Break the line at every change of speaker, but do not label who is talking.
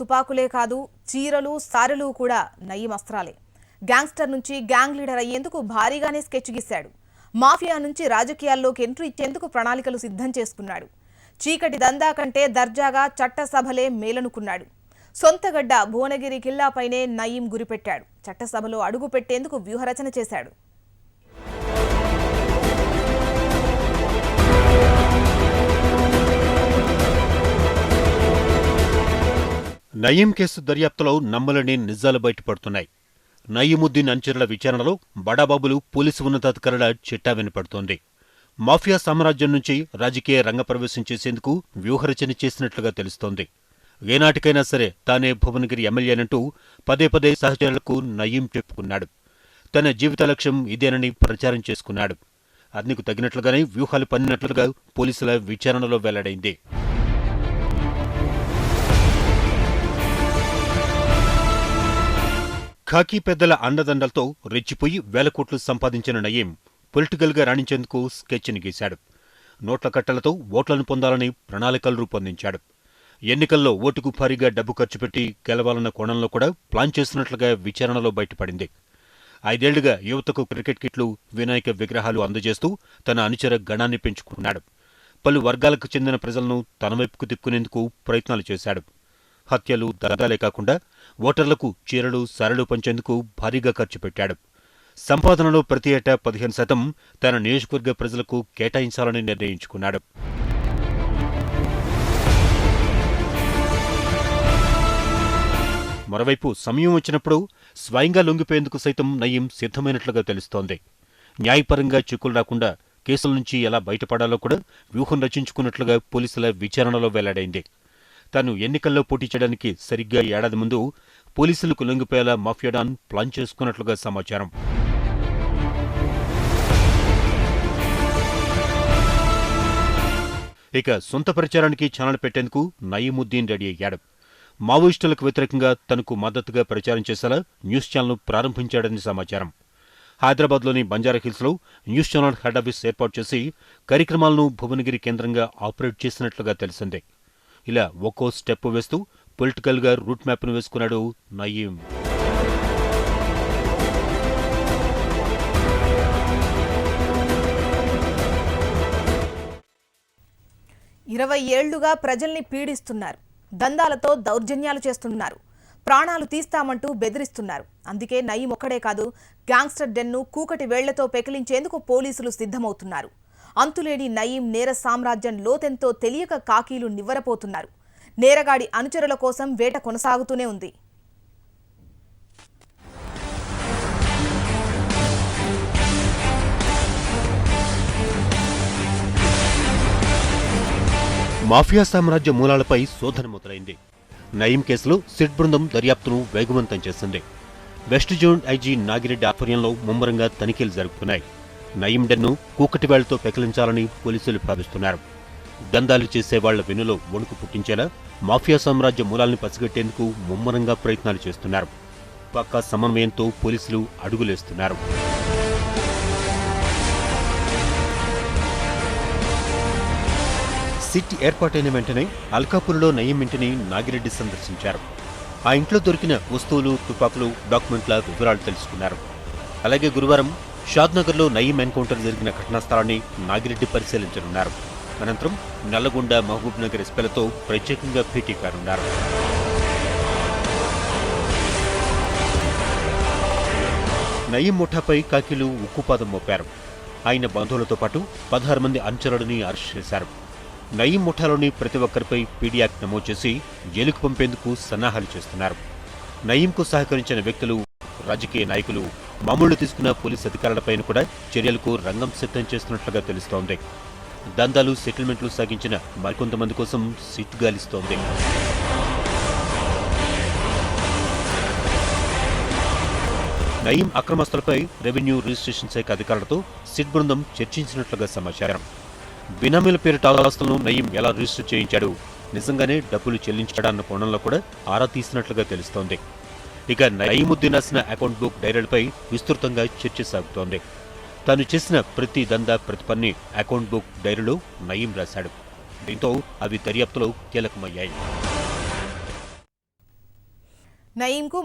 తుపాకులే కాదు, చీరలు, సారెలు కూడా నయీం అస్త్రాలే. గ్యాంగ్స్టర్ నుంచి గ్యాంగ్ లీడర్ అయ్యేందుకు భారీగానే స్కెచ్ గీశాడు. మాఫియా నుంచి రాజకీయాల్లోకి ఎంట్రీ ఇచ్చేందుకు ప్రణాళికలు సిద్ధం చేసుకున్నాడు. చీకటి దందా కంటే దర్జాగా చట్టసభలే మేలనుకున్నాడు. సొంతగడ్డ భువనగిరి కిల్లాపైనే నయీం గురిపెట్టాడు. చట్టసభలో అడుగు పెట్టేందుకు వ్యూహరచన చేశాడు.
నయీం కేసు దర్యాప్తులో నమ్మలేని నిజాలు బయటపడుతున్నాయి. నయీముద్దీన్ అనుచరుల విచారణలో బడాబాబులు పోలీసు ఉన్నతాధికారుల చిట్టా వినపడుతోంది. మాఫియా సామ్రాజ్యం నుంచి రాజకీయ రంగప్రవేశం చేసేందుకు వ్యూహరచన చేసినట్లుగా తెలుస్తోంది. ఏనాటికైనా సరే తానే భువనగిరి ఎమ్మెల్యేనంటూ పదే పదే సహచరులకు నయీం చెప్పుకున్నాడు. తన జీవిత లక్ష్యం ఇదేనని ప్రచారం చేసుకున్నాడు. అందుకు తగినట్లుగానే వ్యూహాలు పన్నినట్లుగా పోలీసుల విచారణలో వెల్లడైంది. ఖాకీ పెద్దల అండదండలతో రెచ్చిపోయి వేల కోట్లు సంపాదించిన నయీం పొలిటికల్గా రాణించేందుకు స్కెచ్ని గీశాడు. నోట్ల కట్టలతో ఓట్లను పొందాలని ప్రణాళికలు రూపొందించాడు. ఎన్నికల్లో ఓటుకు భారీగా డబ్బు ఖర్చు పెట్టి గెలవాలన్న కోణంలో కూడా ప్లాన్ చేసినట్లుగా విచారణలో బయటపడింది. 5 ఏళ్లుగా యువతకు క్రికెట్ కిట్లు, వినాయక విగ్రహాలు అందజేస్తూ తన అనుచర గణాన్ని పెంచుకున్నాడు. పలు వర్గాలకు చెందిన ప్రజలను తన వైపుకు తిప్పుకునేందుకు ప్రయత్నాలు చేశాడు. హత్యలు, దగాలే కాకుండా ఓటర్లకు చీరలు, సారెలు పంచేందుకు భారీగా ఖర్చు పెట్టాడు. సంపాదనలో ప్రతి ఏటా 15% తన నియోజకవర్గ ప్రజలకు కేటాయించాలని నిర్ణయించుకున్నాడు. మరోవైపు సమయం వచ్చినప్పుడు స్వయంగా లొంగిపోయేందుకు సైతం నయీం సిద్ధమైనట్లుగా తెలుస్తోంది. న్యాయపరంగా చిక్కులు రాకుండా కేసుల నుంచి ఎలా బయటపడాలో కూడా వ్యూహం రచించుకున్నట్లుగా పోలీసుల విచారణలో వెల్లడైంది. తాను ఎన్నికల్లో పోటీ చేయడానికి సరిగ్గా ఏడాది ముందు పోలీసులకు లొంగిపోయేలా మాఫియాడాన్ ప్లాన్ చేసుకున్నట్లుగా సమాచారం. ఇక సొంత ప్రచారానికి ఛానల్ పెట్టేందుకు నయీముద్దీన్ రెడీ అయ్యాడు. మావోయిస్టులకు వ్యతిరేకంగా తనకు మద్దతుగా ప్రచారం చేసేలా న్యూస్ ఛానల్ ప్రారంభించాడని సమాచారం. హైదరాబాద్లోని బంజారాహిల్స్లో న్యూస్ ఛానల్ హెడ్ ఆఫీస్ ఏర్పాటు చేసి కార్యక్రమాలను భువనగిరి కేంద్రంగా ఆపరేట్ చేసినట్లుగా తెలిసింది. ఇలా ఒక్కో స్టెప్ వేస్తూ పొలిటికల్గా రూట్ మ్యాప్ను వేసుకున్నాడు నయీం.
ఇరవై ఏళ్లుగా ప్రజల్ని పీడిస్తున్నారు. దందాలతో దౌర్జన్యాలు చేస్తున్నారు. ప్రాణాలు తీస్తామంటూ బెదిరిస్తున్నారు. అందుకే నయీం ఒక్కడే కాదు, గ్యాంగ్స్టర్ డెన్ను కూకటి వేళ్లతో పెకిలించేందుకు పోలీసులు సిద్ధమవుతున్నారు. అంతులేని నయీం నేర సామ్రాజ్యం లోతెంతో తెలియక కాకీలు నివ్వరపోతున్నారు. నేరగాడి అనుచరుల కోసం వేట కొనసాగుతూనే ఉంది.
మాఫియా సామ్రాజ్య మూలాలపై శోధన మొదలైంది. నయీం కేసులో సిట్ బృందం దర్యాప్తును వేగవంతం చేసింది. వెస్ట్ జోన్ ఐజీ నాగిరెడ్డి ఆధ్వర్యంలో ముమ్మరంగా తనిఖీలు జరుపుతున్నాయి. నయీం డెన్ను కూకటి వేళ్లతో పెకిలించాలని పోలీసులు భావిస్తున్నారు. దందాలు చేసేవాళ్ల వెన్నులో వణుకు పుట్టించేలా మాఫియా సామ్రాజ్య మూలాల్ని పసిగట్టేందుకు ముమ్మరంగా ప్రయత్నాలు చేస్తున్నారు. పక్కా సమన్వయంతో పోలీసులు అడుగులేస్తున్నారు. సిట్ ఏర్పాటైన వెంటనే అల్కాపూర్లో నయీం ఇంటిని నాగిరెడ్డి సందర్శించారు. ఆ ఇంట్లో దొరికిన వస్తువులు, తుపాకులు, డాక్యుమెంట్ల వివరాలు తెలుసుకున్నారు. అలాగే గురువారం షాద్నగర్లో నయీం ఎన్కౌంటర్ జరిగిన ఘటనా స్థలాన్ని నాగిరెడ్డి పరిశీలించనున్నారు. అనంతరం నల్లగొండ, మహబూబ్ నగర్ ఎస్పీలతో ప్రత్యేకంగా భేటీ కానున్నారు. నయీం ముఠాపై కాకీలు ఉక్కుపాదం మోపారు. ఆయన బంధువులతో పాటు 16 మంది అనుచరులని అరెస్ట్ చేశారు. నయీం ముఠాలోని ప్రతి ఒక్కరిపై పీడీ యాక్ట్ నమోదు చేసి జైలుకు పంపేందుకు సన్నాహాలు చేస్తున్నారు. నయీంకు సహకరించిన వ్యక్తులు, రాజకీయ నాయకులు, మామూళ్లు తీసుకున్న పోలీసు అధికారులపైన కూడా చర్యలకు రంగం సిద్ధం చేస్తున్నట్లుగా తెలుస్తోంది. దందాలు, సెటిల్మెంట్లు సాగించిన మరికొంతమంది కోసం సిట్ గాలిస్తోంది. నయీం అక్రమస్తులపై రెవెన్యూ రిజిస్ట్రేషన్ శాఖ అధికారులతో సిట్ బృందం చర్చించినట్లుగా సమాచారం. బినామీల పేరిట ఆస్తులను నయీం ఎలా రిజిస్టర్ చేయించాడు, నిజంగానే డబ్బులు చెల్లించాడన్న కోణంలో కూడా ఆరా తీసినట్లుగా తెలుస్తోంది. ఇక నయీముద్దీన్ రాసిన అకౌంట్ బుక్ డైరీలపై విస్తృతంగా చర్చ సాగుతోంది. తాను చేసిన ప్రతి దందా, ప్రతి పని అకౌంట్ బుక్ డైరీలో నయీం రాశాడు. దీంతో అవి దర్యాప్తులో కీలకమయ్యాయి.
నయీంకు